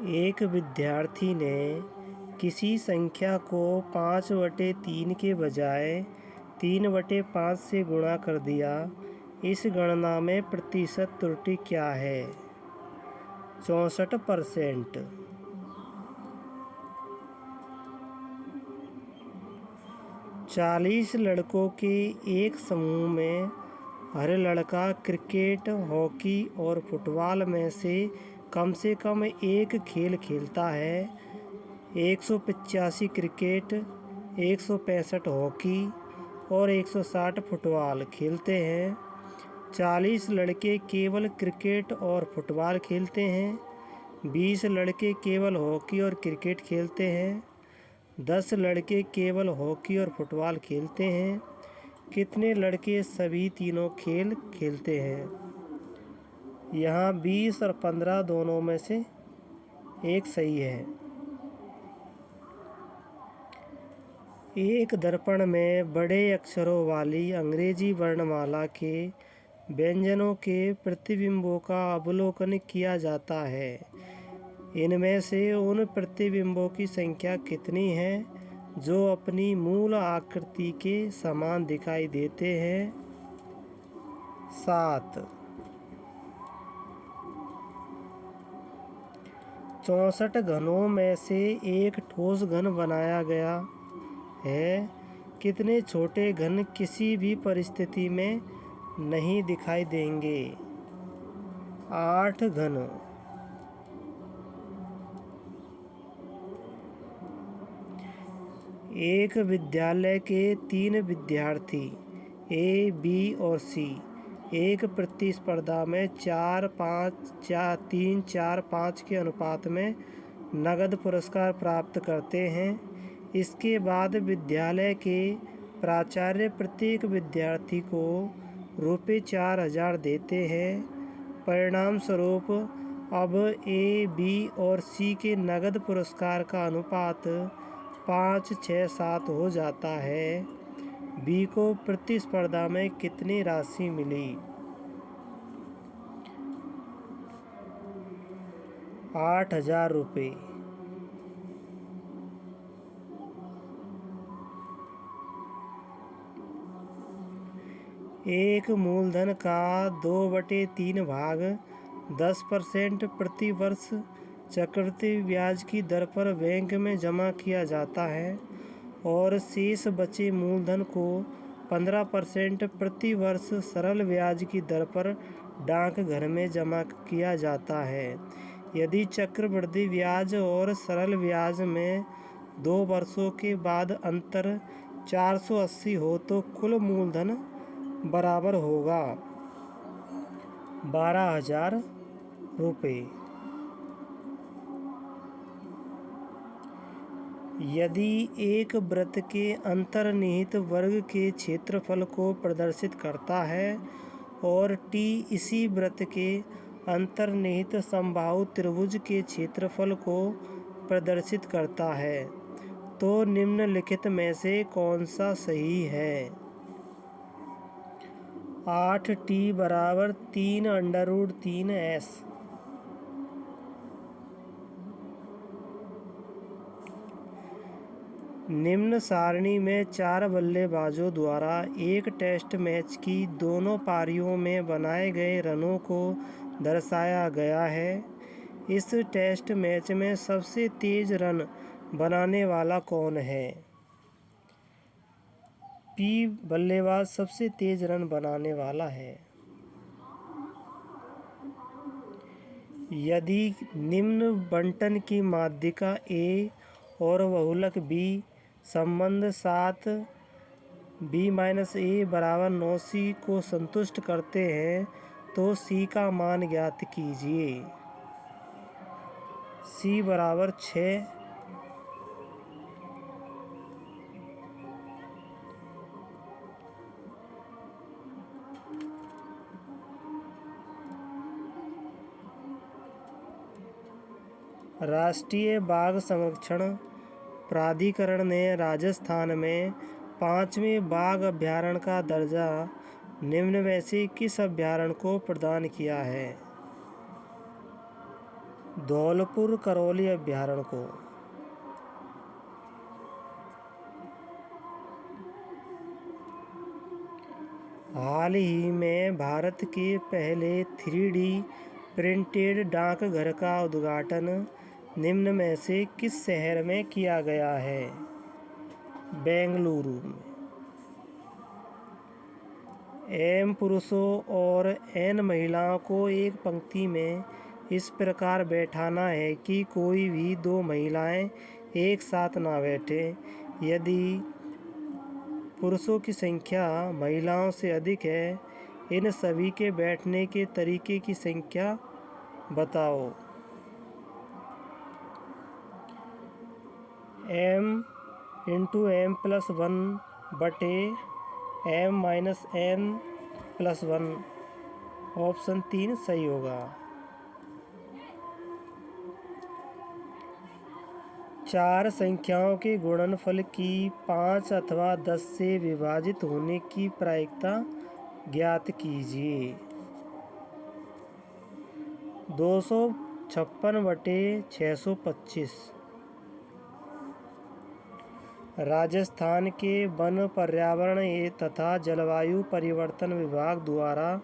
एक विद्यार्थी ने किसी संख्या को 5/3 के बजाय 3/5 से गुणा कर दिया। इस गणना में प्रतिशत त्रुटि क्या है? 64%। 40 लड़कों के एक समूह में हर लड़का क्रिकेट, हॉकी और फुटबॉल में से कम एक खेल खेलता है। 185 क्रिकेट, 165 हॉकी और 160 फुटबॉल खेलते हैं। 40 लड़के केवल क्रिकेट और फुटबॉल खेलते हैं। 20 लड़के केवल हॉकी और क्रिकेट खेलते हैं। 10 लड़के केवल हॉकी और फुटबॉल खेलते हैं। कितने लड़के सभी तीनों खेल खेलते हैं? यहाँ 20 और 15 दोनों में से एक सही है। एक दर्पण में बड़े अक्षरों वाली अंग्रेजी वर्णमाला के व्यंजनों के प्रतिबिंबों का अवलोकन किया जाता है। इनमें से उन प्रतिबिंबों की संख्या कितनी है जो अपनी मूल आकृति के समान दिखाई देते हैं? 7। 64 घनों में से एक ठोस घन बनाया गया है। कितने छोटे घन किसी भी परिस्थिति में नहीं दिखाई देंगे? 8 घन। एक विद्यालय के 3 विद्यार्थी ए, बी और सी एक प्रतिस्पर्धा में 3-4-5 के अनुपात में नगद पुरस्कार प्राप्त करते हैं। इसके बाद विद्यालय के प्राचार्य प्रत्येक विद्यार्थी को ₹4000 देते हैं। परिणाम स्वरूप अब ए, बी और सी के नगद पुरस्कार का अनुपात 5-6-7 हो जाता है। बी को प्रतिस्पर्धा में कितनी राशि मिली? 8000 रुपये। एक मूलधन का 2/3 भाग 10% प्रति वर्ष चक्रवृद्धि ब्याज की दर पर बैंक में जमा किया जाता है और शेष बचे मूलधन को 15% प्रति वर्ष सरल ब्याज की दर पर डाकघर में जमा किया जाता है। यदि चक्रवृद्धि ब्याज और सरल ब्याज में 2 वर्षों के बाद अंतर 480 हो तो कुल मूलधन बराबर होगा 12000 रुपये। यदि एक वृत्त के अंतर्निहित वर्ग के क्षेत्रफल को प्रदर्शित करता है और टी इसी वृत्त के अंतर्निहित समबाहु त्रिभुज के क्षेत्रफल को प्रदर्शित करता है तो निम्नलिखित में से कौन सा सही है? 8t = 3√3s। निम्न सारणी में 4 बल्लेबाजों द्वारा एक टेस्ट मैच की दोनों पारियों में बनाए गए रनों को दर्शाया गया है। इस टेस्ट मैच में सबसे तेज रन बनाने वाला कौन है? पी बल्लेबाज सबसे तेज रन बनाने वाला है। यदि निम्न बंटन की माध्यिका ए और बहुलक बी संबंध 7b - a = 9c को संतुष्ट करते हैं तो c का मान ज्ञात कीजिए। c = 6। राष्ट्रीय बाघ संरक्षण प्राधिकरण ने राजस्थान में 5वें बाघ अभयारण्य का दर्जा निम्न में से किस अभयारण्य को प्रदान किया है? धौलपुर करौली अभयारण्य को। हाल ही में भारत के पहले 3D प्रिंटेड डाकघर का उद्घाटन निम्न में से किस शहर में किया गया है? बेंगलुरु में। एम पुरुषों और एन महिलाओं को एक पंक्ति में इस प्रकार बैठाना है कि कोई भी दो महिलाएं एक साथ ना बैठे। यदि पुरुषों की संख्या महिलाओं से अधिक है, इन सभी के बैठने के तरीके की संख्या बताओ। m×m+1/m-n+1। ऑप्शन 3 सही होगा। 4 संख्याओं के गुणनफल की 5 अथवा 10 से विभाजित होने की प्रायिकता ज्ञात कीजिए। 256/625। राजस्थान के वन, पर्यावरण तथा जलवायु परिवर्तन विभाग द्वारा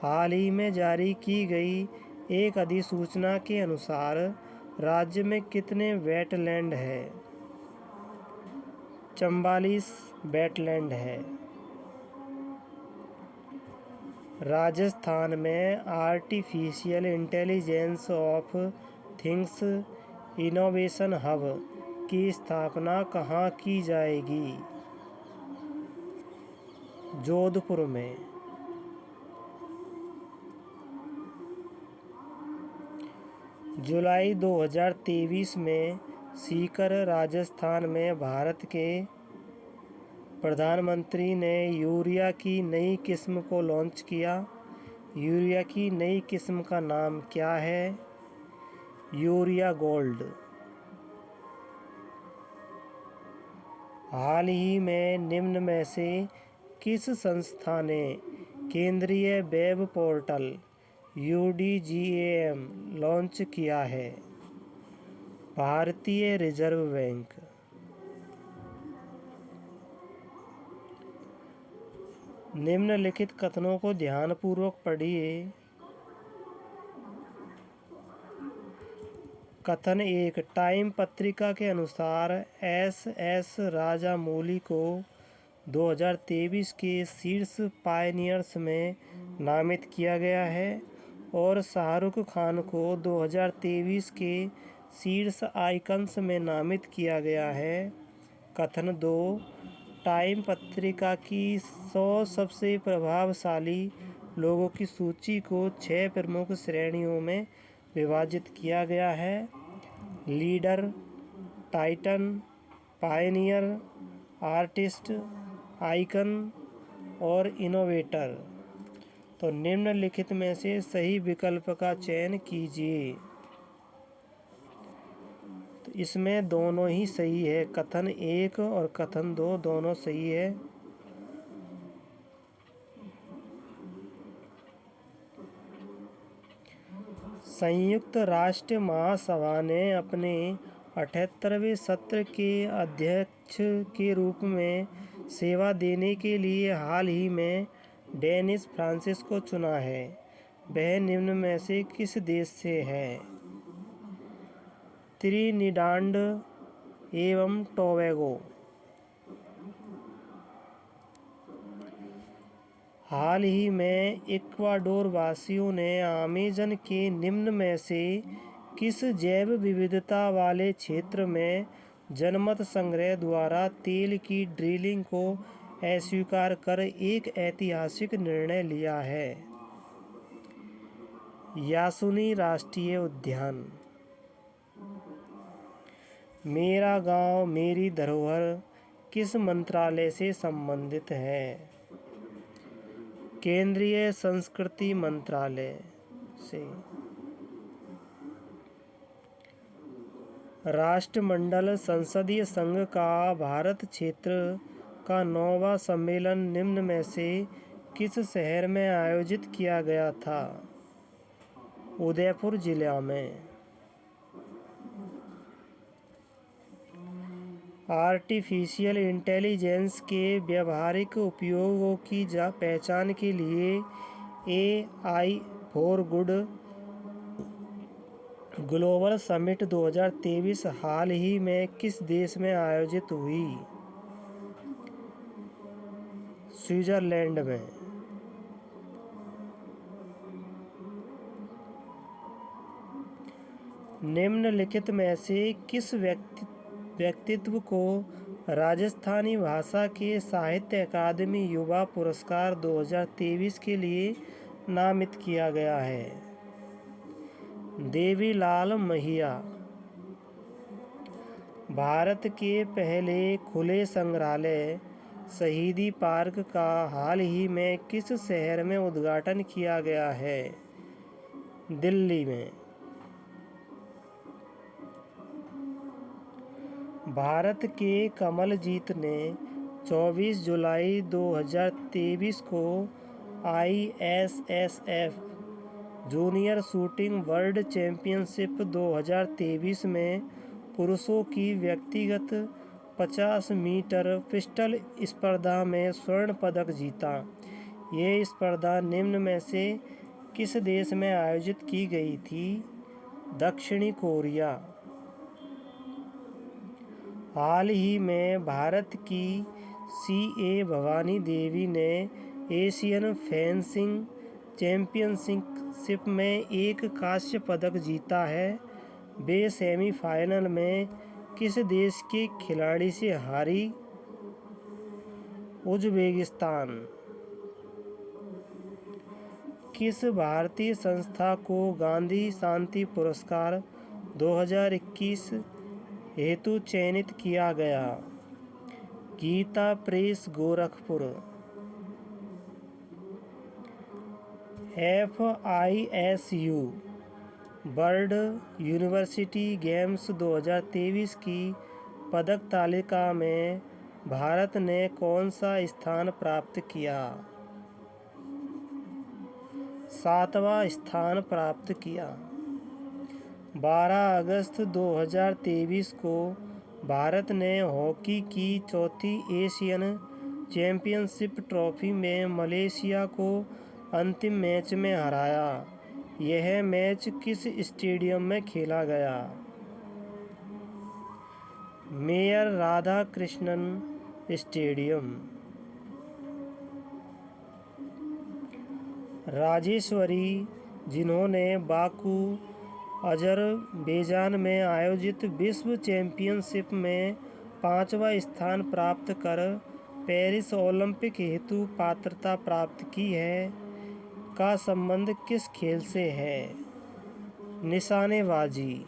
हाल ही में जारी की गई एक अधिसूचना के अनुसार राज्य में कितने वेटलैंड है? 44 वेटलैंड है। राजस्थान में artificial intelligence of things innovation hub की स्थापना कहाँ की जाएगी? जोधपुर में। जुलाई 2023 में सीकर, राजस्थान में भारत के प्रधानमंत्री ने यूरिया की नई किस्म को लॉन्च किया। यूरिया की नई किस्म का नाम क्या है? Urea gold. हाल ही में निम्न में से किस संस्था ने केंद्रीय वेब पोर्टल UDGAM लॉन्च किया है? भारतीय रिजर्व बैंक। निम्नलिखित कथनों को ध्यानपूर्वक पढ़िए। कथन 1। टाइम पत्रिका के अनुसार SS राजामौली को 2023 के शीर्ष पायनियर्स में नामित किया गया है और शाहरुख खान को 2023 के शीर्ष आइकन्स में नामित किया गया है। कथन 2। टाइम पत्रिका की 100 सबसे प्रभावशाली लोगों की सूची को 6 प्रमुख श्रेणियों में विभाजित किया गया है: leader, Titan, Pioneer, artist, icon और इनोवेटर। तो निम्नलिखित में से सही विकल्प का चयन कीजिए। तो इसमें दोनों ही सही है। कथन 1 और कथन 2 दोनों सही है। संयुक्त राष्ट्र महासभा ने अपने 78वें सत्र के अध्यक्ष के रूप में सेवा देने के लिए हाल ही में डेनिस फ्रांसिस को चुना है। वह निम्न में से किस देश से है? त्रिनिदाद एवं टोबैगो। हाल ही में इक्वाडोर वासियों ने अमेज़न के निम्न में से किस जैव विविधता वाले क्षेत्र में जनमत संग्रह द्वारा तेल की ड्रिलिंग को अस्वीकार कर एक ऐतिहासिक निर्णय लिया है? यासुनी राष्ट्रीय उद्यान। मेरा गांव मेरी धरोहर किस मंत्रालय से संबंधित है? केंद्रीय संस्कृति मंत्रालय से। राष्ट्रमंडल संसदीय संघ का भारत क्षेत्र का 9वां सम्मेलन निम्न में से किस शहर में आयोजित किया गया था? उदयपुर जिला में। आर्टिफिशियल इंटेलिजेंस के व्यावहारिक उपयोगों की पहचान के लिए AI for good global summit 2023 हाल ही में किस देश में आयोजित हुई? स्विट्जरलैंड में। निम्नलिखित में से किस व्यक्तित्व को राजस्थानी भाषा के साहित्य अकादमी युवा पुरस्कार 2023 के लिए नामित किया गया है? देवीलाल महिया। भारत के पहले खुले संग्रहालय शहीदी पार्क का हाल ही में किस शहर में उद्घाटन किया गया है? दिल्ली में। भारत के कमलजीत ने 24 जुलाई 2023 को ISSF junior shooting world championship 2023 में पुरुषों की व्यक्तिगत 50 मीटर पिस्टल स्पर्धा में स्वर्ण पदक जीता। ये स्पर्धा निम्न में से किस देश में आयोजित की गई थी? दक्षिणी कोरिया। हाल ही में भारत की CA भवानी देवी ने एशियन फेंसिंग चैंपियनशिप में एक कांस्य पदक जीता है। वे सेमीफाइनल में किस देश के खिलाड़ी से हारी? उज़्बेकिस्तान। किस भारतीय संस्था को गांधी शांति पुरस्कार 2021 हेतु चयनित किया गया? Gita Press Gorakhpur. FISU World University Games 2023 की पदक तालिका में भारत ने कौन सा स्थान प्राप्त किया? 7वां स्थान प्राप्त किया। 12 अगस्त 2023 को भारत ने हॉकी की चौथी एशियन चैंपियनशिप ट्रॉफी में मलेशिया को अंतिम मैच में हराया। यह मैच किस स्टेडियम में खेला गया? Mayor Radhakrishnan stadium. राजेश्वरी, जिन्होंने बाकू अजरबैजान में आयोजित विश्व चैंपियनशिप में 5वां स्थान प्राप्त कर पेरिस ओलंपिक हेतु पात्रता प्राप्त की है, का संबंध किस खेल से है? निशानेबाजी।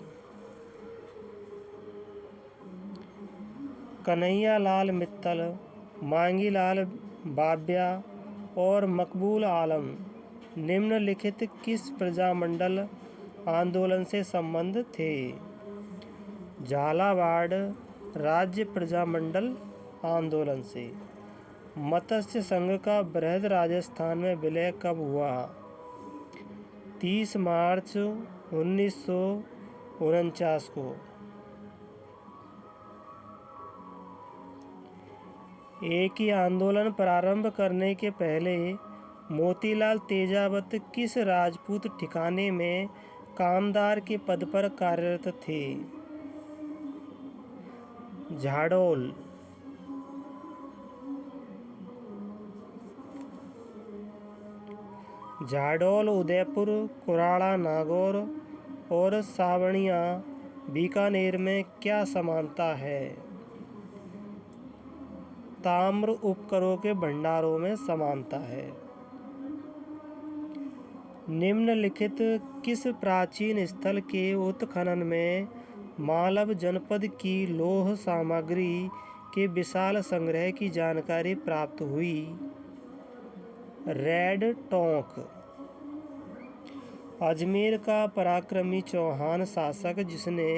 कन्हैयालाल मित्तल, मांगीलाल बाब्या और मकबूल आलम निम्नलिखित किस प्रजामंडल आंदोलन से संबंध थे? झालावाड़ राज्य प्रजामंडल आंदोलन से। मत्स्य संघ का बृहद राजस्थान में विलय कब हुआ? 30 मार्च 1949 को। एक ही आंदोलन प्रारंभ करने के पहले मोतीलाल तेजावत किस राजपूत ठिकाने में कामदार के पद पर कार्यरत थे? झाडोल। झाडोल, उदयपुर, कुराड़ा, नागौर और सावणिया बीकानेर में क्या समानता है? ताम्र उपकरों के भंडारों में समानता है। निम्नलिखित किस प्राचीन स्थल के उत्खनन में मालव जनपद की लौह सामग्री के विशाल संग्रह की जानकारी प्राप्त हुई? रेड टोंक। अजमेर का पराक्रमी चौहान शासक जिसने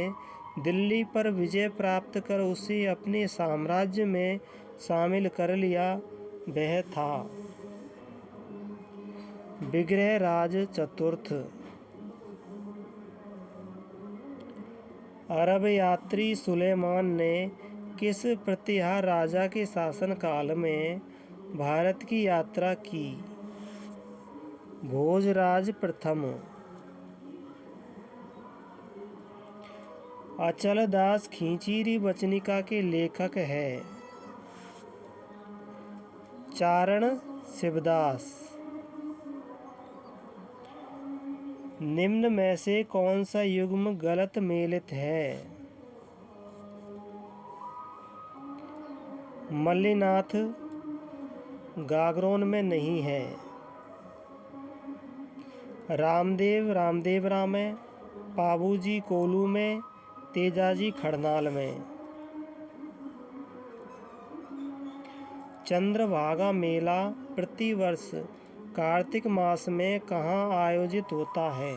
दिल्ली पर विजय प्राप्त कर उसे अपने साम्राज्य में शामिल कर लिया, वह था विग्रहराज चतुर्थ। अरब यात्री सुलेमान ने किस प्रतिहार राजा के शासनकाल में भारत की यात्रा की? भोजराज प्रथम। अचलदास खींचीरी वचनिका के लेखक है? चारण शिवदास। निम्न में से कौन सा युग्म गलत मेलित है? मल्लिनाथ गागरोन में नहीं है। रामदेव राम में, पाबूजी कोलू में, तेजाजी खड़नाल में। चंद्रभागा मेला प्रतिवर्ष कार्तिक मास में कहाँ आयोजित होता है?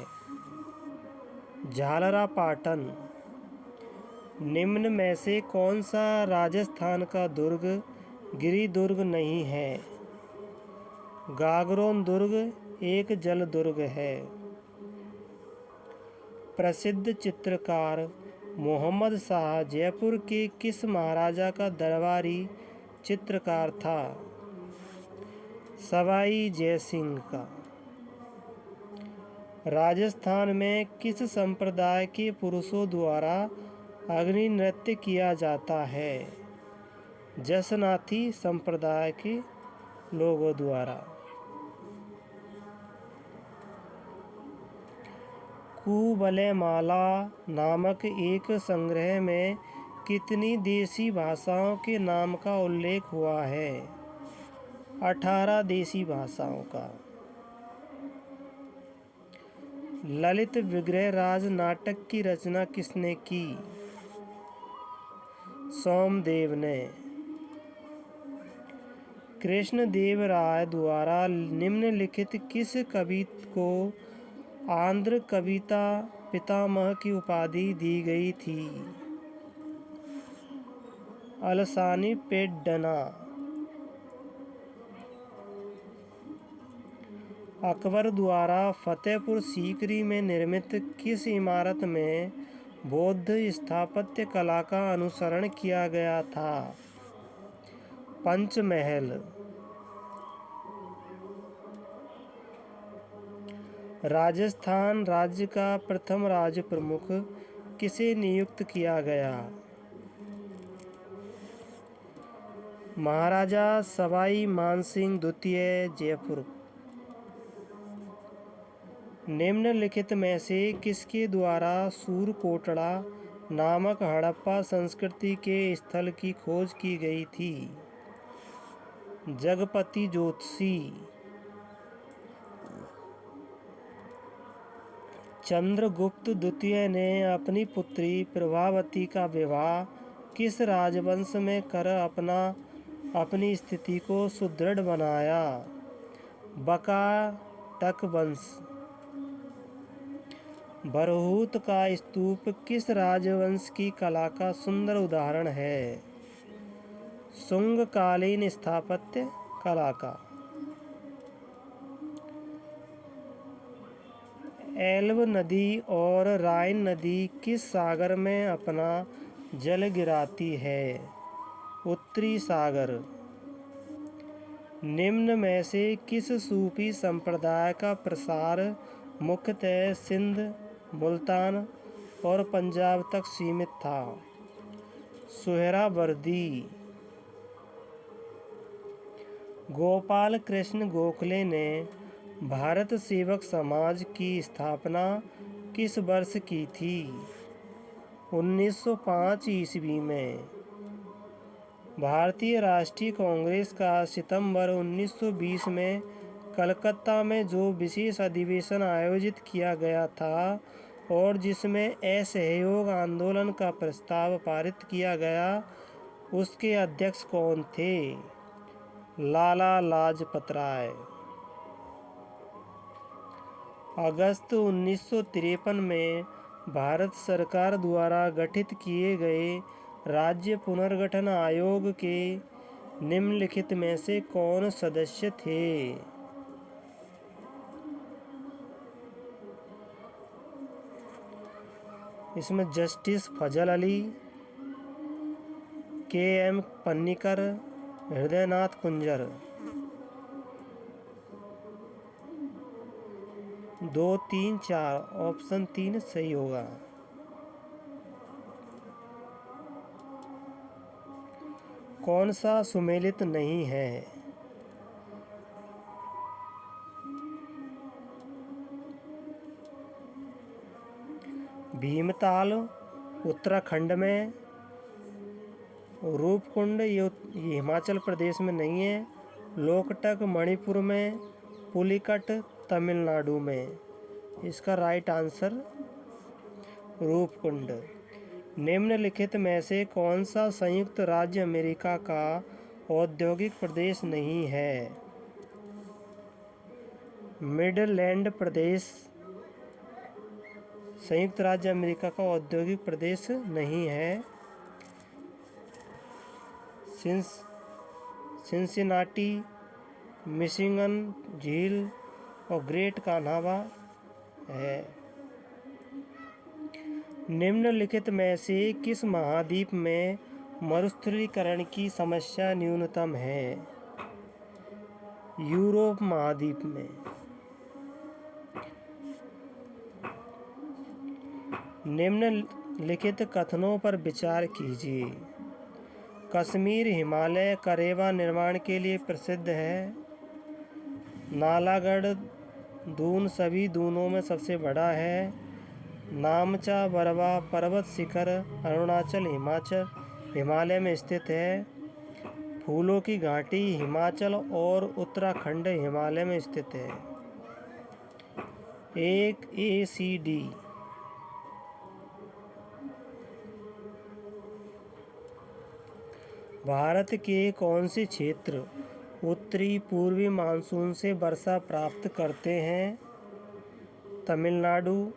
झालरापाटन। निम्न में से कौन सा राजस्थान का दुर्ग गिरि दुर्ग नहीं है? गागरोन दुर्ग एक जल दुर्ग है। प्रसिद्ध चित्रकार मोहम्मद शाह जयपुर के किस महाराजा का दरबारी चित्रकार था? सवाई जयसिंह का। राजस्थान में किस संप्रदाय के पुरुषों द्वारा अग्नि नृत्य किया जाता है? जसनाथी संप्रदाय के लोगों द्वारा। कुवलयमाला नामक एक संग्रह में कितनी देसी भाषाओं के नाम का उल्लेख हुआ है? 18 देसी भाषाओं का। ललित विग्रहराज नाटक की रचना किसने की? सोमदेव ने। कृष्णदेव राय द्वारा निम्नलिखित किस कवि को आंध्र कविता पितामह की उपाधि दी गई थी? अलसानी पेड्डना। अकबर द्वारा फतेहपुर सीकरी में निर्मित किस इमारत में बौद्ध स्थापत्य कला का अनुसरण किया गया था? पंचमहल। राजस्थान राज्य का प्रथम राज्य प्रमुख किसे नियुक्त किया गया? महाराजा सवाई मानसिंह द्वितीय जयपुर। निम्नलिखित में से किसके द्वारा सूरकोटड़ा नामक हड़प्पा संस्कृति के स्थल की खोज की गई थी? जगपति ज्योतिषी। चंद्रगुप्त द्वितीय ने अपनी पुत्री प्रभावती का विवाह किस राजवंश में कर अपनी स्थिति को सुदृढ़ बनाया? बकाटक वंश। बरहूत का स्तूप किस राजवंश की कला का सुंदर उदाहरण है? शुंगकालीन स्थापत्य कला का। एल्ब नदी और राइन नदी किस सागर में अपना जल गिराती है? उत्तरी सागर। निम्न में से किस सूफी संप्रदाय का प्रसार मुख्यतः सिंध, मुल्तान और पंजाब तक सीमित था? सुहरावर्दी। गोपाल कृष्ण गोखले ने भारत सेवक समाज की स्थापना किस वर्ष की थी? 1905 ईस्वी में। भारतीय राष्ट्रीय कांग्रेस का सितंबर 1920 में कलकत्ता में जो विशेष अधिवेशन आयोजित किया गया था और जिसमें असहयोग आंदोलन का प्रस्ताव पारित किया गया, उसके अध्यक्ष कौन थे? लाला लाजपत राय। अगस्त 1953 में भारत सरकार द्वारा गठित किए गए राज्य पुनर्गठन आयोग के निम्नलिखित में से कौन सदस्य थे? इसमें जस्टिस फजल अली, KM पन्नीकर, हृदयनाथ कुंजर। 2, 3, 4, ऑप्शन 3 सही होगा। कौन सा सुमेलित नहीं है? भीमताल उत्तराखंड में, रूपकुंड ये हिमाचल प्रदेश में नहीं है, लोकटक मणिपुर में, पुलिकट तमिलनाडु में। इसका राइट आंसर रूपकुंड। निम्नलिखित में से कौन सा संयुक्त राज्य अमेरिका का औद्योगिक प्रदेश नहीं है? मिडलैंड प्रदेश संयुक्त राज्य अमेरिका का औद्योगिक प्रदेश नहीं है। सिंसिनाटी, मिशिगन झील और ग्रेट कान्हावा है। निम्नलिखित में से किस महाद्वीप में मरुस्थलीकरण की समस्या न्यूनतम है? यूरोप महाद्वीप में। निम्नलिखित कथनों पर विचार कीजिए। कश्मीर हिमालय करेवा निर्माण के लिए प्रसिद्ध है। नालागढ़ दून सभी दूनों में सबसे बड़ा है। नामचा बरवा पर्वत शिखर अरुणाचल हिमालय में स्थित है। फूलों की घाटी हिमाचल और उत्तराखंड हिमालय में स्थित है। 1 ACD। भारत के कौन से क्षेत्र उत्तरी पूर्वी मानसून से वर्षा प्राप्त करते हैं? तमिलनाडु,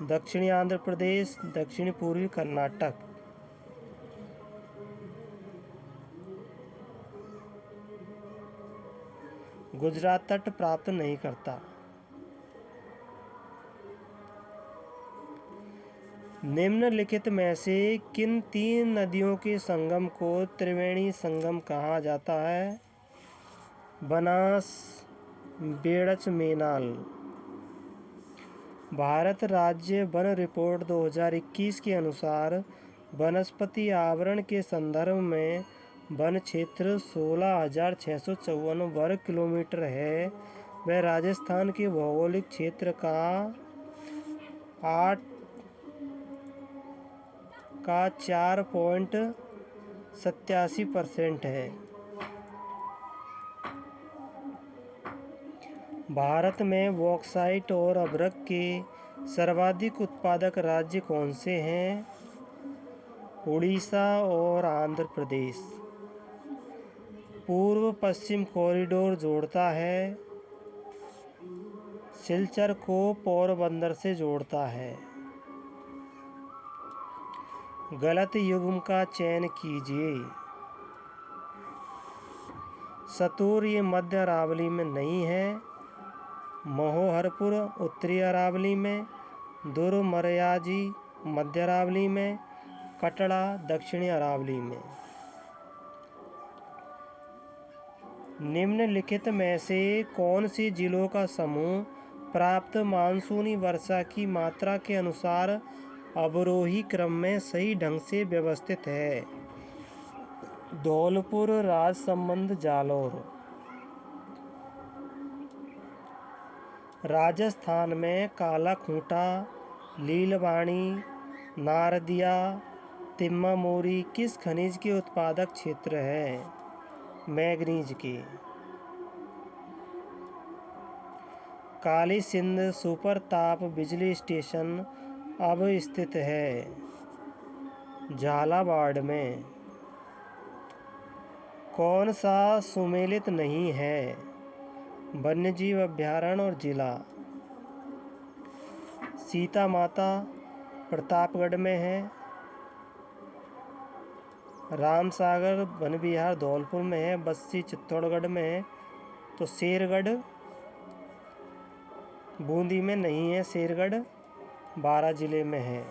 दक्षिणी आंध्र प्रदेश, दक्षिणी पूर्वी कर्नाटक। गुजरात तट प्राप्त नहीं करता। निम्नलिखित में से किन 3 नदियों के संगम को त्रिवेणी संगम कहा जाता है? बनास, बेड़च, मेनाल। भारत राज्य वन रिपोर्ट 2021 के अनुसार वनस्पति आवरण के संदर्भ में वन क्षेत्र 16,654 वर्ग किलोमीटर है। वह राजस्थान के भौगोलिक क्षेत्र का 4.87% है। भारत में बॉक्साइट और अभ्रक के सर्वाधिक उत्पादक राज्य कौन से हैं? उड़ीसा और आंध्र प्रदेश। पूर्व पश्चिम कॉरिडोर जोड़ता है। सिलचर को पोरबंदर से जोड़ता है। गलत युग्म का चयन कीजिए। सतूर ये मध्य अरावली में नहीं है। महोहरपुर उत्तरी अरावली में, दुर्मरयाजी मध्य अरावली में, कटड़ा दक्षिणी अरावली में। निम्नलिखित में से कौन से जिलों का समूह प्राप्त मानसूनी वर्षा की मात्रा के अनुसार अवरोही क्रम में सही ढंग से व्यवस्थित है? धौलपुर, राजसमंद, जालौर। राजस्थान में काला खूंटा, लीलवाणी, नारदिया, तिम्मा मोरी किस खनिज के उत्पादक क्षेत्र है? मैग्नीज के। काली सिंध सुपर ताप बिजली स्टेशन अब स्थित है झालावाड़ में। कौन सा सुमेलित नहीं है? वन्यजीव अभयारण्य और जिला। सीता माता प्रतापगढ़ में है। रामसागर वन विहार धौलपुर में है। बस्सी चित्तौड़गढ़ में है। तो शेरगढ़ बूंदी में नहीं है। शेरगढ़ 12 जिले में है।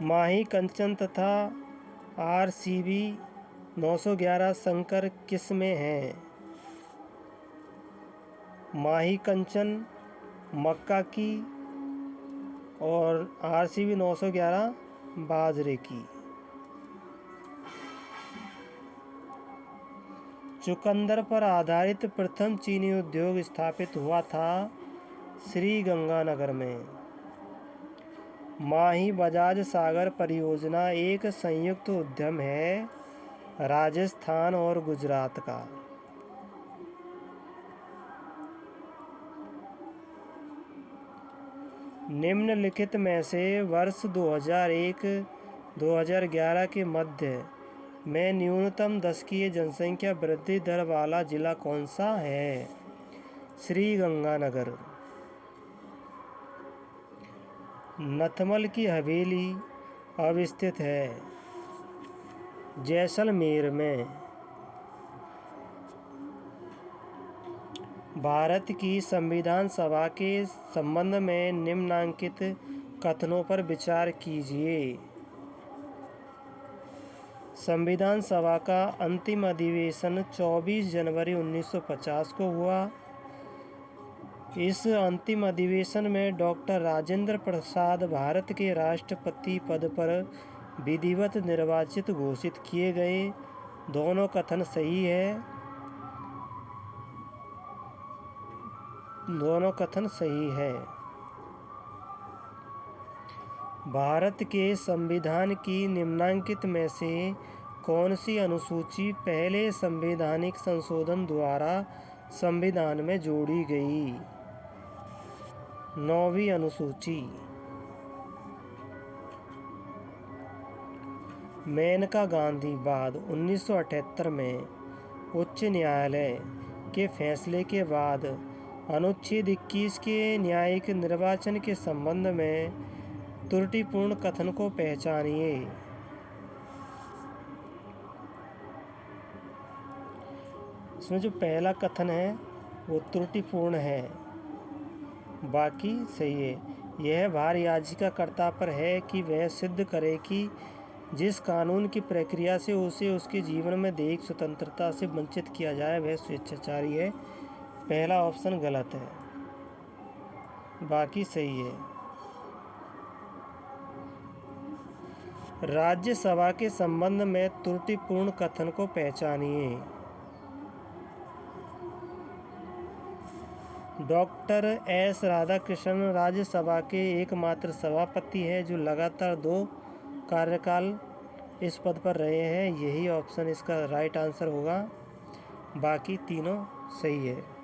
माही कंचन तथा RCB 911 संकर किस में हैं? माही कंचन मक्का की और RCB 911 बाजरे की। चुकंदर पर आधारित प्रथम चीनी उद्योग स्थापित हुआ था श्रीगंगानगर में। माही बजाज सागर परियोजना एक संयुक्त उद्यम है राजस्थान और गुजरात का। निम्नलिखित में से वर्ष 2001-2011 के मध्य में न्यूनतम दशकीय जनसंख्या वृद्धि दर वाला जिला कौन सा है? श्रीगंगानगर। नथमल की हवेली अब स्थित है जैसलमेर में। भारत की संविधान सभा के संबंध में निम्नलिखित कथनों पर विचार कीजिए। संविधान सभा का अंतिम अधिवेशन 24 जनवरी 1950 को हुआ। इस अंतिम अधिवेशन में डॉक्टर राजेंद्र प्रसाद भारत के राष्ट्रपति पद पर विधिवत निर्वाचित घोषित किए गए। दोनों कथन सही है। दोनों कथन सही है। भारत के संविधान की निम्नलिखित में से कौन सी अनुसूची पहले संवैधानिक संशोधन द्वारा संविधान में जोड़ी गई? 9वीं अनुसूची। मेनका गांधी बाद 1978 में उच्च न्यायालय के फैसले के बाद अनुच्छेद 21 के न्यायिक निर्वाचन के संबंध में त्रुटिपूर्ण कथन को पहचानिए। इसमें जो पहला कथन है वो त्रुटिपूर्ण है, बाकी सही है। यह भार याचिकाकर्ता पर है कि वह सिद्ध करे कि जिस कानून की प्रक्रिया से उसे उसके जीवन में दैहिक स्वतंत्रता से वंचित किया जाए वह स्वेच्छाचारी है। पहला ऑप्शन गलत है, बाकी सही है। राज्यसभा के संबंध में त्रुटिपूर्ण कथन को पहचानिए। डॉक्टर एस राधाकृष्णन राज्यसभा के एकमात्र सभापति हैं जो लगातार 2 कार्यकाल इस पद पर रहे हैं। यही ऑप्शन इसका राइट आंसर होगा, बाकी तीनों सही है।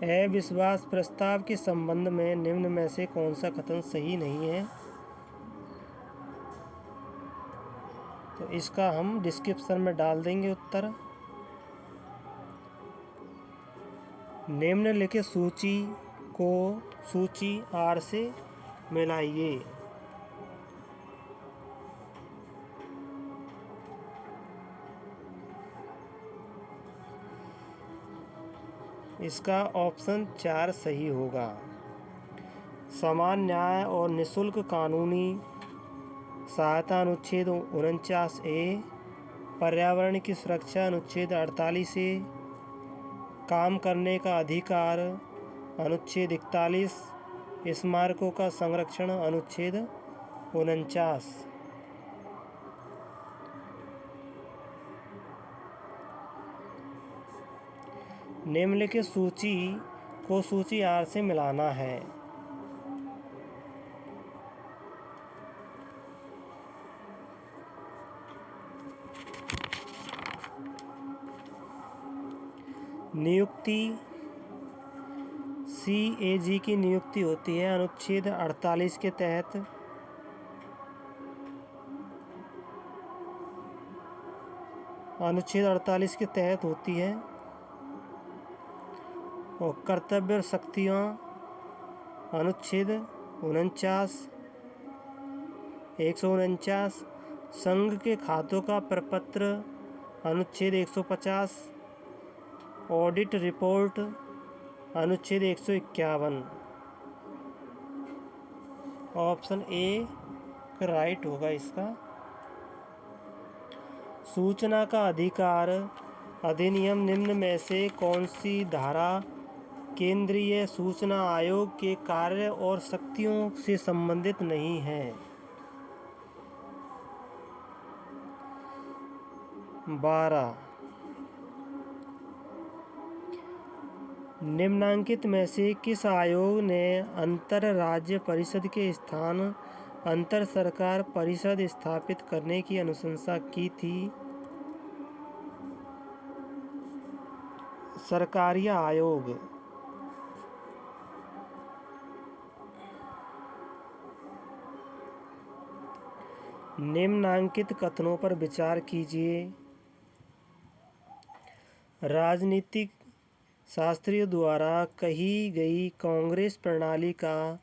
अविश्वास प्रस्ताव के संबंध में निम्न में से कौन सा कथन सही नहीं है? तो इसका हम डिस्क्रिप्शन में डाल देंगे उत्तर। निम्नलिखित सूची को सूची R से मिलाइए। इसका ऑप्शन 4 सही होगा। समान न्याय और निःशुल्क कानूनी सहायता अनुच्छेद 49A, पर्यावरण की सुरक्षा अनुच्छेद 48A, काम करने का अधिकार अनुच्छेद 41, स्मारकों का संरक्षण अनुच्छेद 49। निम्नलिखित सूची को सूची R से मिलाना है। नियुक्ति CAG की नियुक्ति होती है अनुच्छेद 48 के तहत। अनुच्छेद 48 के तहत होती है। और कर्तव्य और शक्तियाँ अनुच्छेद 49, 149। संघ के खातों का प्रपत्र अनुच्छेद 150। ऑडिट रिपोर्ट अनुच्छेद 151। ऑप्शन ए राइट होगा इसका। सूचना का अधिकार अधिनियम निम्न में से कौन सी धारा केंद्रीय सूचना आयोग के कार्य और शक्तियों से संबंधित नहीं है? 12। निम्नांकित में से किस आयोग ने अंतर राज्य परिषद के स्थान अंतर सरकार परिषद स्थापित करने की अनुशंसा की थी? सरकारीय आयोग। निम्नांकित कथनों पर विचार कीजिए। राजनीतिक शास्त्रियों द्वारा कही गई कांग्रेस प्रणाली का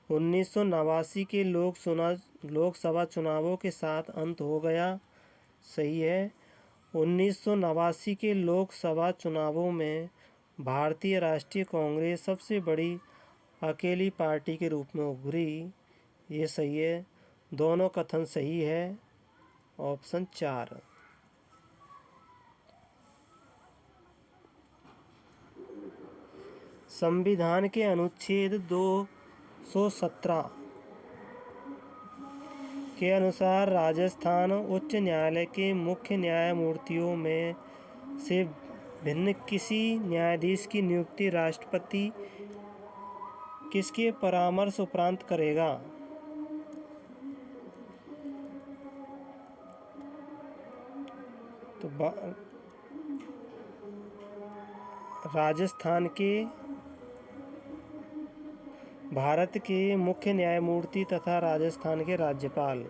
1989 के लोकसभा चुनावों के साथ अंत हो गया। सही है। 1989 के लोकसभा चुनावों में भारतीय राष्ट्रीय कांग्रेस सबसे बड़ी अकेली पार्टी के रूप में उभरी। ये सही है। दोनों कथन सही है। ऑप्शन 4। संविधान के अनुच्छेद 217 के अनुसार राजस्थान उच्च न्यायालय के मुख्य न्यायमूर्तियों में से भिन्न किसी न्यायाधीश की नियुक्ति राष्ट्रपति किसके परामर्श उपरांत करेगा? तो राजस्थान के भारत के मुख्य न्यायमूर्ति तथा राजस्थान के राज्यपाल।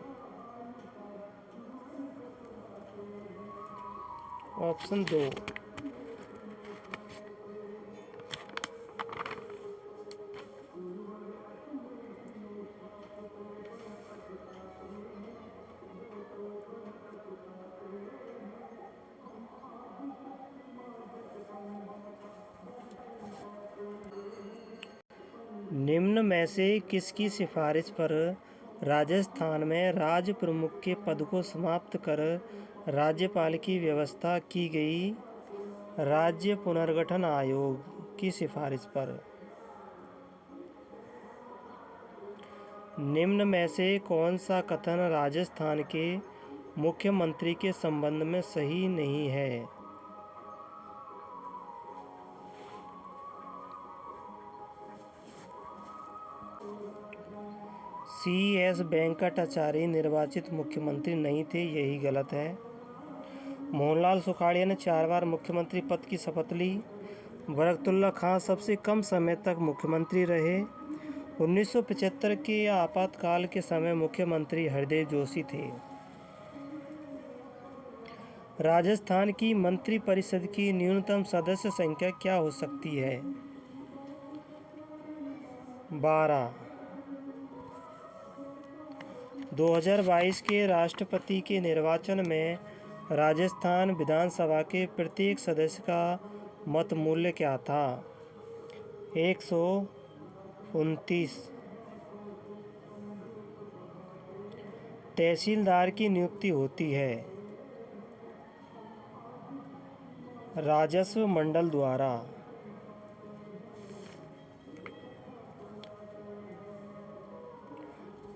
ऑप्शन 2। निम्न में से किसकी सिफारिश पर राजस्थान में राज्य प्रमुख के पद को समाप्त कर राज्यपाल की व्यवस्था की गई? राज्य पुनर्गठन आयोग की सिफारिश पर। निम्न में से कौन सा कथन राजस्थान के मुख्यमंत्री के संबंध में सही नहीं है? C.S. वेंकटाचार्य निर्वाचित मुख्यमंत्री नहीं थे। यही गलत है। मोहनलाल सुखाड़िया ने 4 बार मुख्यमंत्री पद की शपथ ली। बरकतुल्ला खां सबसे कम समय तक मुख्यमंत्री रहे। 1975 के आपातकाल के समय मुख्यमंत्री हरदेव जोशी थे। राजस्थान की मंत्रिपरिषद की न्यूनतम सदस्य संख्या क्या हो सकती है? 12। 2022 के राष्ट्रपति के निर्वाचन में राजस्थान विधानसभा के प्रत्येक सदस्य का मत मूल्य क्या था? 129। तहसीलदार की नियुक्ति होती है राजस्व मंडल द्वारा।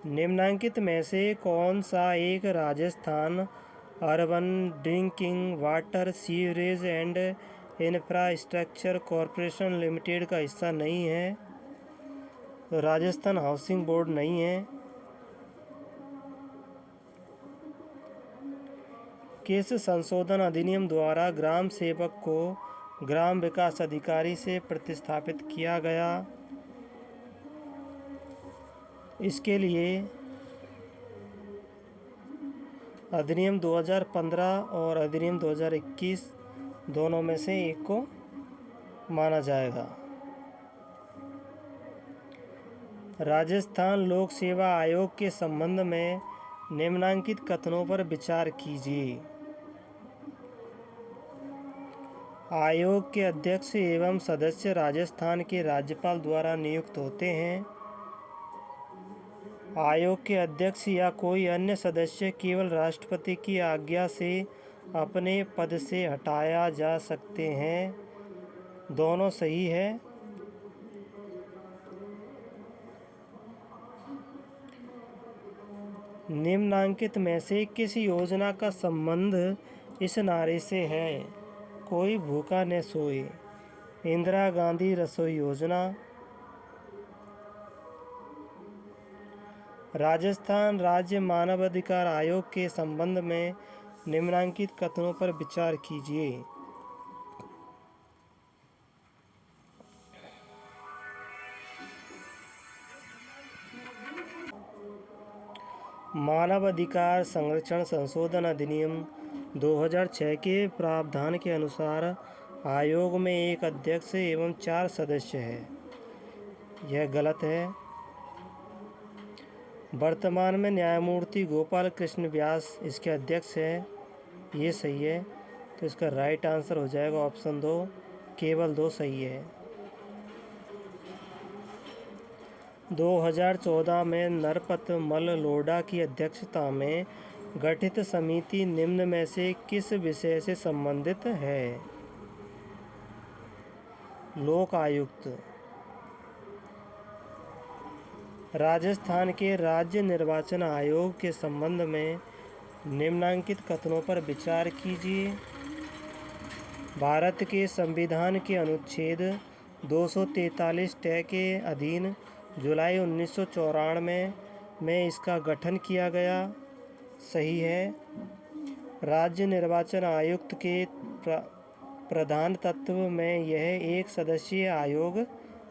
निम्नांकित में से कौन सा एक Rajasthan urban drinking water sewerage and infrastructure corporation limited का हिस्सा नहीं है? तो राजस्थान हाउसिंग बोर्ड नहीं है। किस संशोधन अधिनियम द्वारा ग्राम सेवक को ग्राम विकास अधिकारी से प्रतिस्थापित किया गया? इसके लिए अधिनियम 2015 और अधिनियम 2021 दोनों में से एक को माना जाएगा। राजस्थान लोक सेवा आयोग के संबंध में निम्नांकित कथनों पर विचार कीजिए। आयोग के अध्यक्ष एवं सदस्य राजस्थान के राज्यपाल द्वारा नियुक्त होते हैं। आयोग के अध्यक्ष या कोई अन्य सदस्य केवल राष्ट्रपति की आज्ञा से अपने पद से हटाया जा सकते हैं। दोनों सही है। निम्नांकित में से किस योजना का संबंध इस नारे से है? कोई भूखा न सोए। इंदिरा गांधी रसोई योजना। राजस्थान राज्य मानवाधिकार आयोग के संबंध में निम्नांकित कथनों पर विचार कीजिए। मानव अधिकार संरक्षण संशोधन अधिनियम 2006 के प्रावधान के अनुसार आयोग में एक अध्यक्ष एवं 4 सदस्य हैं। यह गलत है। वर्तमान में न्यायमूर्ति गोपाल कृष्ण व्यास इसके अध्यक्ष हैं। ये सही है। तो इसका राइट आंसर हो जाएगा ऑप्शन 2, केवल 2 सही है। 2014 में नरपत मल लोढ़ा की अध्यक्षता में गठित समिति निम्न में से किस विषय से संबंधित है? लोक आयुक्त। राजस्थान के राज्य निर्वाचन आयोग के संबंध में निम्नांकित कथनों पर विचार कीजिए। भारत के संविधान के अनुच्छेद 243 टै के अधीन जुलाई 1994 में इसका गठन किया गया। सही है। राज्य निर्वाचन आयुक्त के प्रधान तत्व में यह एक सदस्यीय आयोग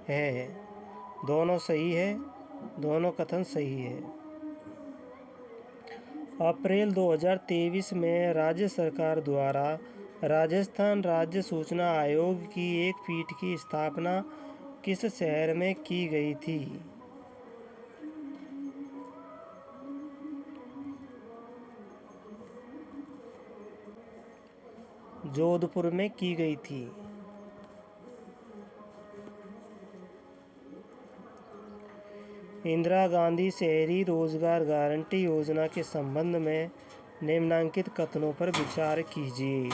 है। दोनों सही है। दोनों कथन सही है। अप्रैल 2023 में राज्य सरकार द्वारा राजस्थान राज्य सूचना आयोग की एक पीठ की स्थापना किस शहर में की गई थी? जोधपुर में की गई थी। इंदिरा गांधी शहरी रोजगार गारंटी योजना के संबंध में निम्नांकित कथनों पर विचार कीजिए।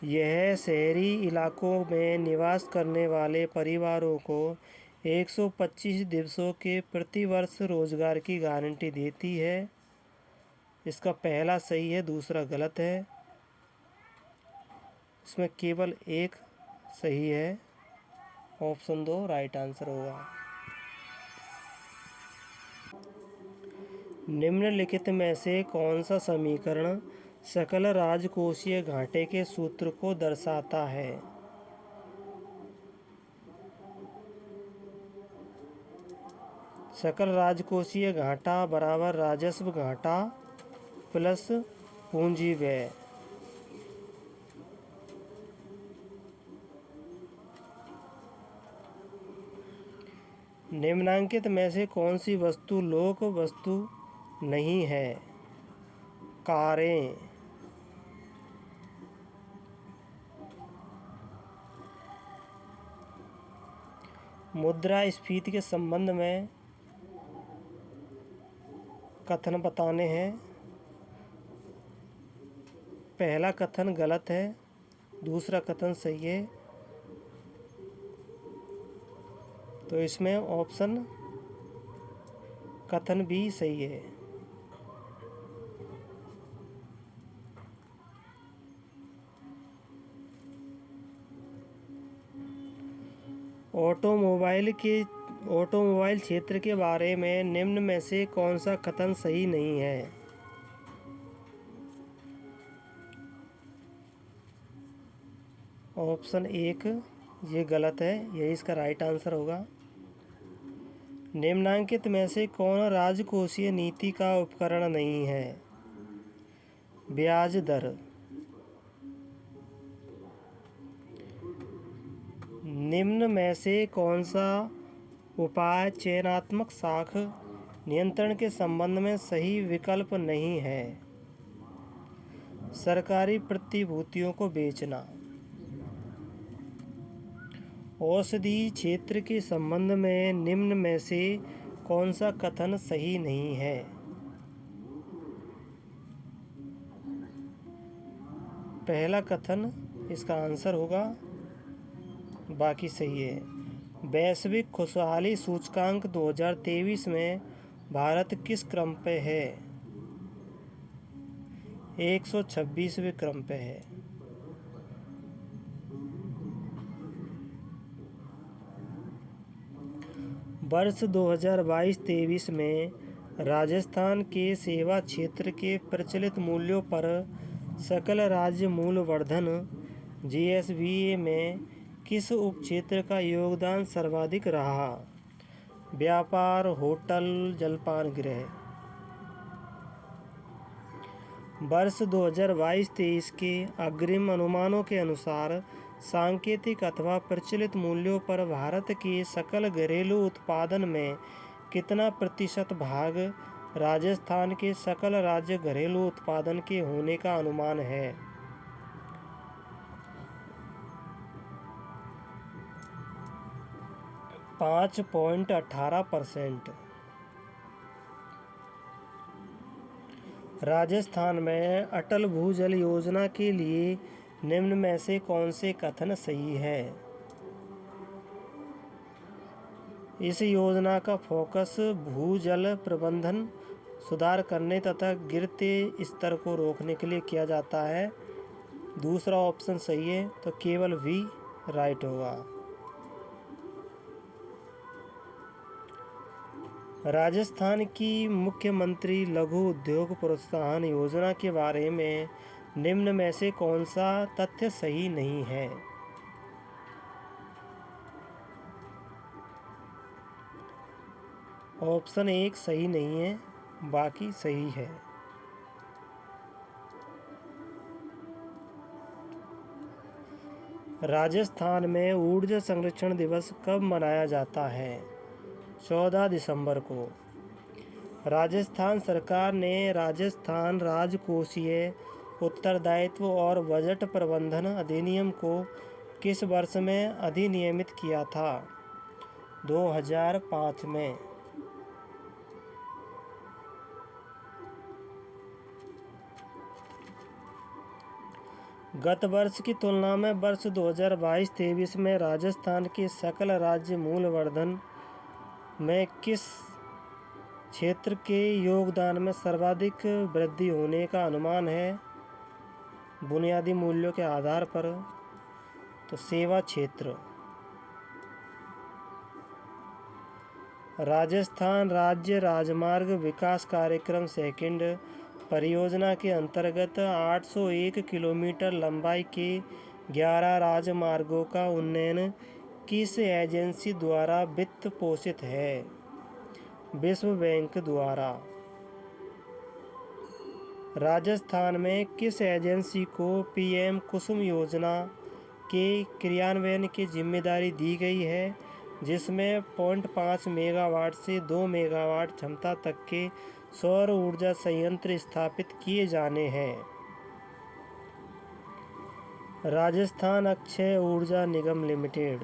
यह शहरी इलाकों में निवास करने वाले परिवारों को 125 दिवसों के प्रतिवर्ष रोजगार की गारंटी देती है। इसका पहला सही है, दूसरा गलत है। इसमें केवल एक सही है। ऑप्शन 2 राइट आंसर होगा। निम्नलिखित में से कौन सा समीकरण सकल राजकोषीय घाटे के सूत्र को दर्शाता है? सकल राजकोषीय घाटा बराबर राजस्व घाटा प्लस पूंजी व्यय। निम्नांकित में से कौन सी वस्तु लोक वस्तु नहीं है? कारें। मुद्रास्फीति के संबंध में कथन बताने हैं। पहला कथन गलत है, दूसरा कथन सही है। तो इसमें ऑप्शन कथन भी सही है। ऑटोमोबाइल क्षेत्र के बारे में निम्न में से कौन सा कथन सही नहीं है? ऑप्शन 1 ये गलत है, यही इसका राइट आंसर होगा। निम्नांकित में से कौन राजकोषीय नीति का उपकरण नहीं है? ब्याज दर। निम्न में से कौन सा उपाय चयनात्मक साख नियंत्रण के संबंध में सही विकल्प नहीं है? सरकारी प्रतिभूतियों को बेचना। औषधि क्षेत्र के संबंध में निम्न में से कौन सा कथन सही नहीं है? पहला कथन इसका आंसर होगा, बाकी सही है। वैश्विक खुशहाली सूचकांक 2023 में भारत किस क्रम पे है? 126वें क्रम पे है। वर्ष 2022-23 में राजस्थान के सेवा क्षेत्र के प्रचलित मूल्यों पर सकल राज्य मूल्यवर्धन (GSVA) में किस उपक्षेत्र का योगदान सर्वाधिक रहा? व्यापार, होटल, जलपान गृह। वर्ष 2022-23 के अग्रिम अनुमानों के अनुसार सांकेतिक अथवा प्रचलित मूल्यों पर भारत के सकल घरेलू उत्पादन में कितना प्रतिशत भाग राजस्थान के सकल राज्य घरेलू उत्पादन के होने का अनुमान है? 5.18%। राजस्थान में अटल भूजल योजना के लिए निम्न में से कौन से कथन सही है? इस योजना का फोकस भूजल प्रबंधन सुधार करने तथा गिरते स्तर को रोकने के लिए किया जाता है। दूसरा ऑप्शन सही है, तो केवल वी राइट होगा। राजस्थान की मुख्यमंत्री लघु उद्योग प्रोत्साहन योजना के बारे में निम्न में से कौन सा तथ्य सही नहीं है? ऑप्शन 1 सही नहीं है, बाकी सही है। राजस्थान में ऊर्जा संरक्षण दिवस कब मनाया जाता है? 14 दिसंबर को। राजस्थान सरकार ने राजस्थान राजकोषीय उत्तरदायित्व और बजट प्रबंधन अधिनियम को किस वर्ष में अधिनियमित किया था? 2005 में। गत वर्ष की तुलना में वर्ष 2022-23 में राजस्थान के सकल राज्य मूल्यवर्धन में किस क्षेत्र के योगदान में सर्वाधिक वृद्धि होने का अनुमान है? बुनियादी मूल्यों के आधार पर, तो सेवा क्षेत्र। राजस्थान राज्य राजमार्ग विकास कार्यक्रम सेकंड परियोजना के अंतर्गत 801 किलोमीटर लंबाई के 11 राजमार्गों का उन्नयन किस एजेंसी द्वारा वित्त पोषित है? विश्व बैंक द्वारा। राजस्थान में किस एजेंसी को PM कुसुम योजना के क्रियान्वयन की जिम्मेदारी दी गई है, जिसमें 0.5 मेगावाट से 2 मेगावाट क्षमता तक के सौर ऊर्जा संयंत्र स्थापित किए जाने हैं? राजस्थान अक्षय ऊर्जा निगम लिमिटेड।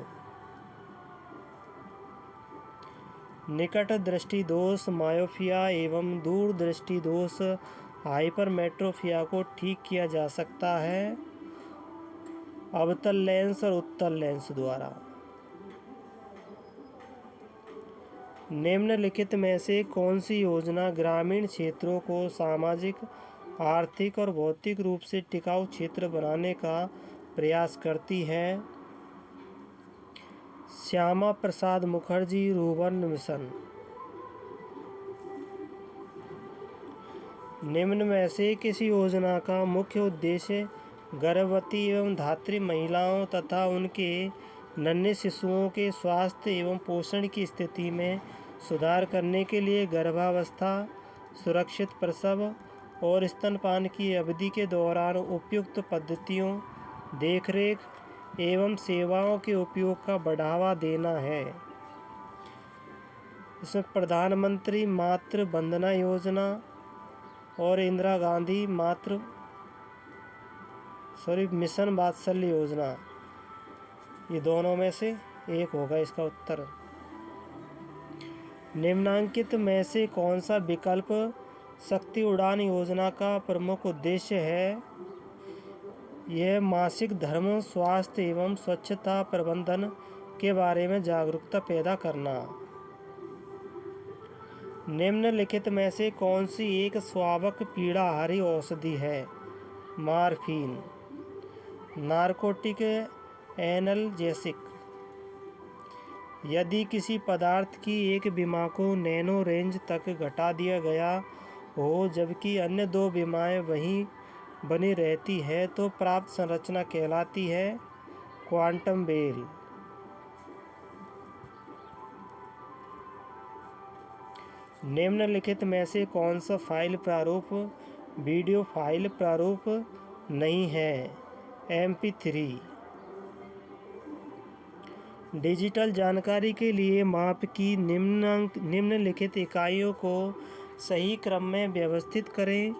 निकट दृष्टि दोष मायोपिया एवं दूर दृष्टि दोष हाइपरमेट्रोपिया को ठीक किया जा सकता है अवतल लेंस और उत्तल लेंस द्वारा। निम्नलिखित में से कौन सी योजना ग्रामीण क्षेत्रों को सामाजिक, आर्थिक और भौतिक रूप से टिकाऊ क्षेत्र बनाने का प्रयास करती है? Shyama Prasad Mukherjee rurban mission. निम्न में से किस योजना का मुख्य उद्देश्य गर्भवती एवं धात्री महिलाओं तथा उनके नन्हे शिशुओं के स्वास्थ्य एवं पोषण की स्थिति में सुधार करने के लिए गर्भावस्था, सुरक्षित प्रसव और स्तनपान की अवधि के दौरान उपयुक्त पद्धतियों, देखरेख एवं सेवाओं के उपयोग का बढ़ावा देना है? इसमें प्रधानमंत्री मातृ वंदना योजना और इंदिरा गांधी मिशन वात्सल्य योजना, ये दोनों में से 1 होगा इसका उत्तर। निम्नांकित में से कौन सा विकल्प शक्ति उड़ान योजना का प्रमुख उद्देश्य है? यह मासिक धर्म, स्वास्थ्य एवं स्वच्छता प्रबंधन के बारे में जागरूकता पैदा करना। निम्नलिखित में से कौन सी एक स्वावक पीड़ाहारी औषधि है? मॉर्फिन। Narcotic analgesic. यदि किसी पदार्थ की एक विमा को नैनो रेंज तक घटा दिया गया हो जबकि अन्य 2 विमाएँ वहीं बनी रहती है तो प्राप्त संरचना कहलाती है क्वांटम बेल। निम्नलिखित में से कौन सा फाइल प्रारूप वीडियो फाइल प्रारूप नहीं है? MP3। डिजिटल जानकारी के लिए माप की निम्नलिखित इकाइयों को सही क्रम में व्यवस्थित करें।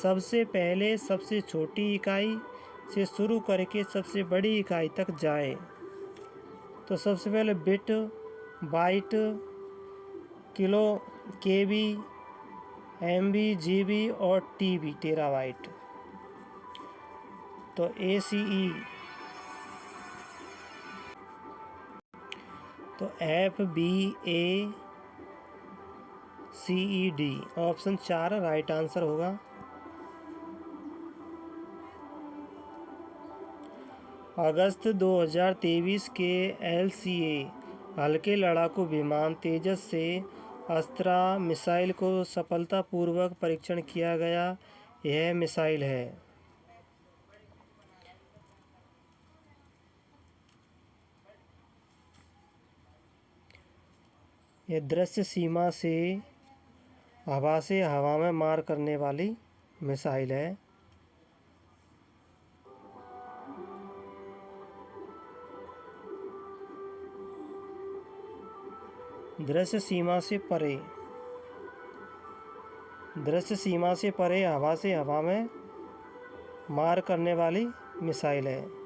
सबसे पहले सबसे छोटी इकाई से शुरू करके सबसे बड़ी इकाई तक जाएं। तो सबसे पहले बिट, बाइट, किलो, केबी, MB, GB और TB टेराबाइट। तो ACE, तो FBACED ऑप्शन 4 राइट आंसर होगा। अगस्त 2023 के LCA हल्के लड़ाकू विमान तेजस से अस्त्रा मिसाइल को सफलतापूर्वक परीक्षण किया गया। यह मिसाइल है। यह दृश्य सीमा से हवा में मार करने वाली मिसाइल है। दृश्य सीमा से परे हवा में मार करने वाली मिसाइल है।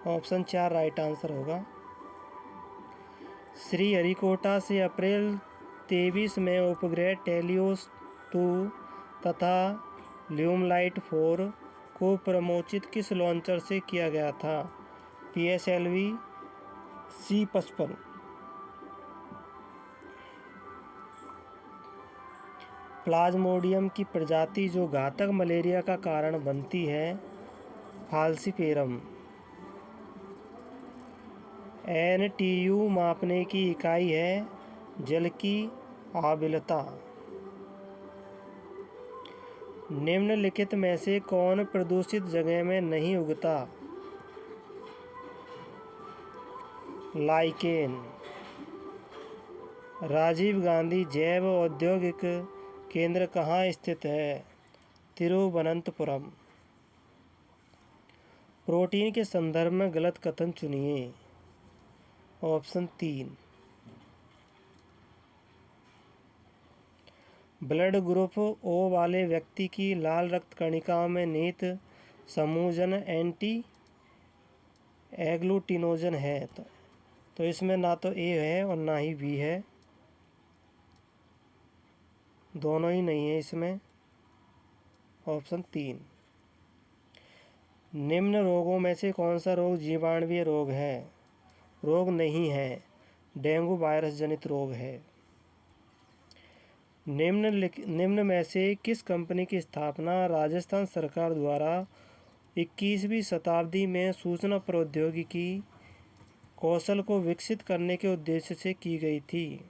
ऑप्शन 4 राइट आंसर होगा। श्रीहरिकोटा से अप्रैल 23 में उपग्रह टेलियोस 2 तथा ल्यूमलाइट 4 को प्रमोचित किस लॉन्चर से किया गया था? PSLV C-55। प्लाज्मोडियम की प्रजाति जो घातक मलेरिया का कारण बनती है? फाल्सीपेरम। NTU मापने की इकाई है जल की आविलता। निम्नलिखित में से कौन प्रदूषित जगह में नहीं उगता? लाइकेन। राजीव गांधी जैव औद्योगिक केंद्र कहाँ स्थित है? तिरुवनंतपुरम। प्रोटीन के संदर्भ में गलत कथन चुनिए। ऑप्शन 3। ब्लड ग्रुप O वाले व्यक्ति की लाल रक्त कणिकाओं में निहित समूहजन एंटी एग्लूटिनोजन है। तो इसमें ना तो A है और ना ही B है, दोनों ही नहीं है इसमें। ऑप्शन 3। निम्न रोगों में से कौन सा रोग जीवाणुवीय रोग है? रोग नहीं है, डेंगू वायरस जनित रोग है। निम्न में से किस कंपनी की स्थापना राजस्थान सरकार द्वारा 21वीं शताब्दी में सूचना प्रौद्योगिकी कौशल को विकसित करने के उद्देश्य से की गई थी?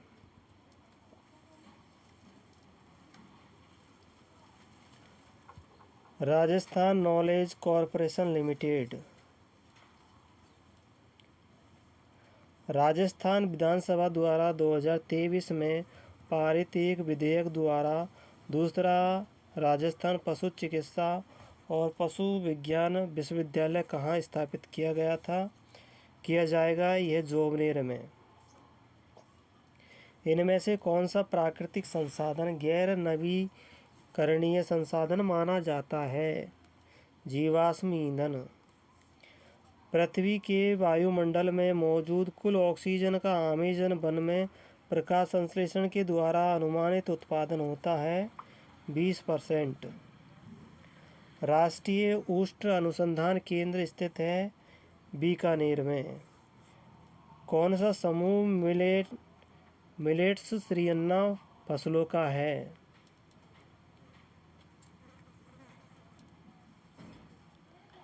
Rajasthan knowledge corporation limited. Rajasthan Vidhan Sabha द्वारा 2023 में पारित एक विधेयक द्वारा दूसरा राजस्थान पशु चिकित्सा और पशु विज्ञान विश्वविद्यालय कहाँ स्थापित किया जाएगा? यह जोबनेर में। इनमें से कौन सा प्राकृतिक संसाधन गैर नवीकरणीय संसाधन माना जाता है? जीवाश्म ईंधन। पृथ्वी के वायुमंडल में मौजूद कुल ऑक्सीजन का अमेजन वन में प्रकाश संश्लेषण के द्वारा अनुमानित उत्पादन होता है 20%। राष्ट्रीय उष्ण अनुसंधान केंद्र स्थित है बीकानेर में। कौन सा समूह मिलेट्स श्रीअन्ना फसलों का है?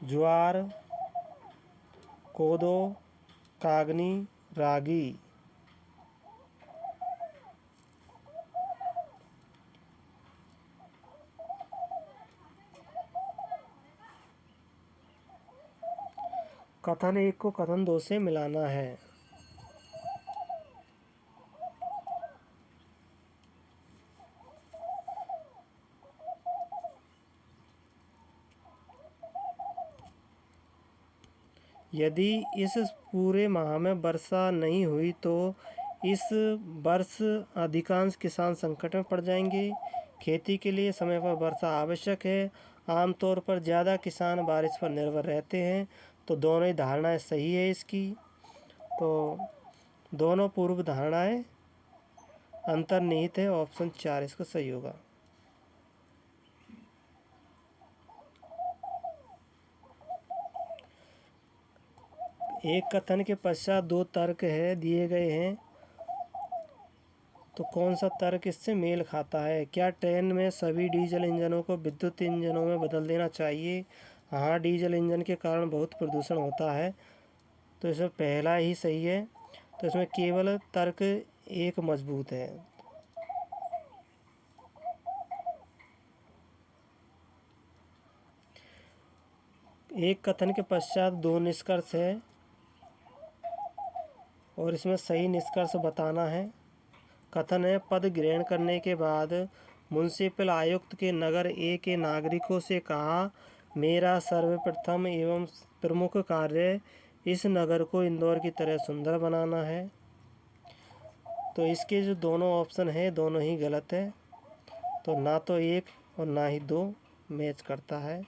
ज्वार, कोदो, कागनी, रागी। कथन 1 को कथन 2 से मिलाना है। यदि इस पूरे माह में वर्षा नहीं हुई तो इस वर्ष अधिकांश किसान संकट में पड़ जाएंगे। खेती के लिए समय पर वर्षा आवश्यक है। आमतौर पर ज़्यादा किसान बारिश पर निर्भर रहते हैं। तो दोनों ही धारणाएं सही है इसकी। तो दोनों पूर्व धारणाएं अंतर्निहित है। ऑप्शन 4 इसका सही होगा। एक कथन के पश्चात 2 तर्क है दिए गए हैं, तो कौन सा तर्क इससे मेल खाता है? क्या ट्रेन में सभी डीजल इंजनों को विद्युत इंजनों में बदल देना चाहिए? हाँ, डीजल इंजन के कारण बहुत प्रदूषण होता है। तो इसमें पहला ही सही है। तो इसमें केवल तर्क 1 मजबूत है। एक कथन के पश्चात 2 निष्कर्ष है और इसमें सही निष्कर्ष बताना है। कथन है, पद ग्रहण करने के बाद म्युनिसिपल आयुक्त के नगर ए के नागरिकों से कहा, मेरा सर्वप्रथम एवं प्रमुख कार्य इस नगर को इंदौर की तरह सुंदर बनाना है। तो इसके जो दोनों ऑप्शन है दोनों ही गलत है। तो ना तो 1 और ना ही 2 मैच करता है।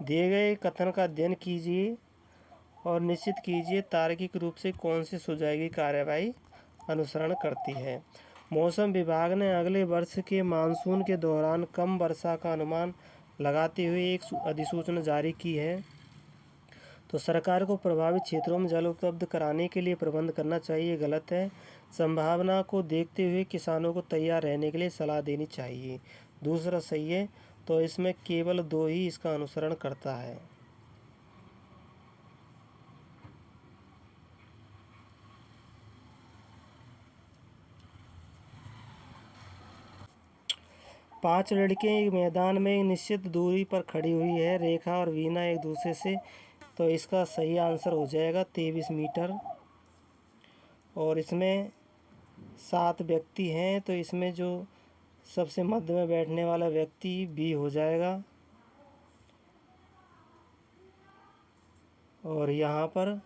दिए गए कथन का अध्ययन कीजिए और निश्चित कीजिए तार्किक रूप से कौन सी सुझाई कार्यवाही अनुसरण करती है। मौसम विभाग ने अगले वर्ष के मानसून के दौरान कम वर्षा का अनुमान लगाते हुए एक अधिसूचना जारी की है। तो सरकार को प्रभावित क्षेत्रों में जल उपलब्ध कराने के लिए प्रबंध करना चाहिए, गलत है। संभावना को देखते हुए किसानों को तैयार रहने के लिए सलाह देनी चाहिए, दूसरा सही है। तो इसमें केवल 2 ही इसका अनुसरण करता है। पांच लड़कियां एक मैदान में एक निश्चित दूरी पर खड़ी हुई है, रेखा और वीना एक दूसरे से। तो इसका सही आंसर हो जाएगा 23 मीटर। और इसमें 7 व्यक्ति हैं, तो इसमें जो सबसे मध्य में बैठने वाला व्यक्ति बी हो जाएगा। और यहाँ पर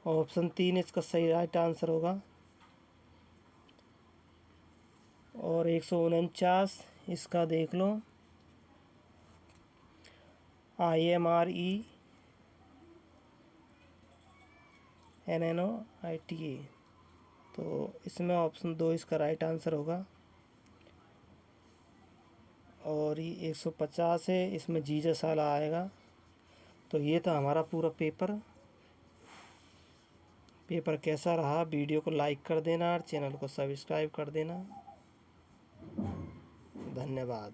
ऑप्शन 3 इसका सही राइट आंसर होगा। और 149 इसका देख लो, IMRE NNOITA। तो इसमें ऑप्शन 2 इसका राइट आंसर होगा। और ये 150 है, इसमें जीसस वाला आएगा। तो ये था हमारा पूरा पेपर कैसा रहा? वीडियो को लाइक कर देना और चैनल को सब्सक्राइब कर देना। धन्यवाद।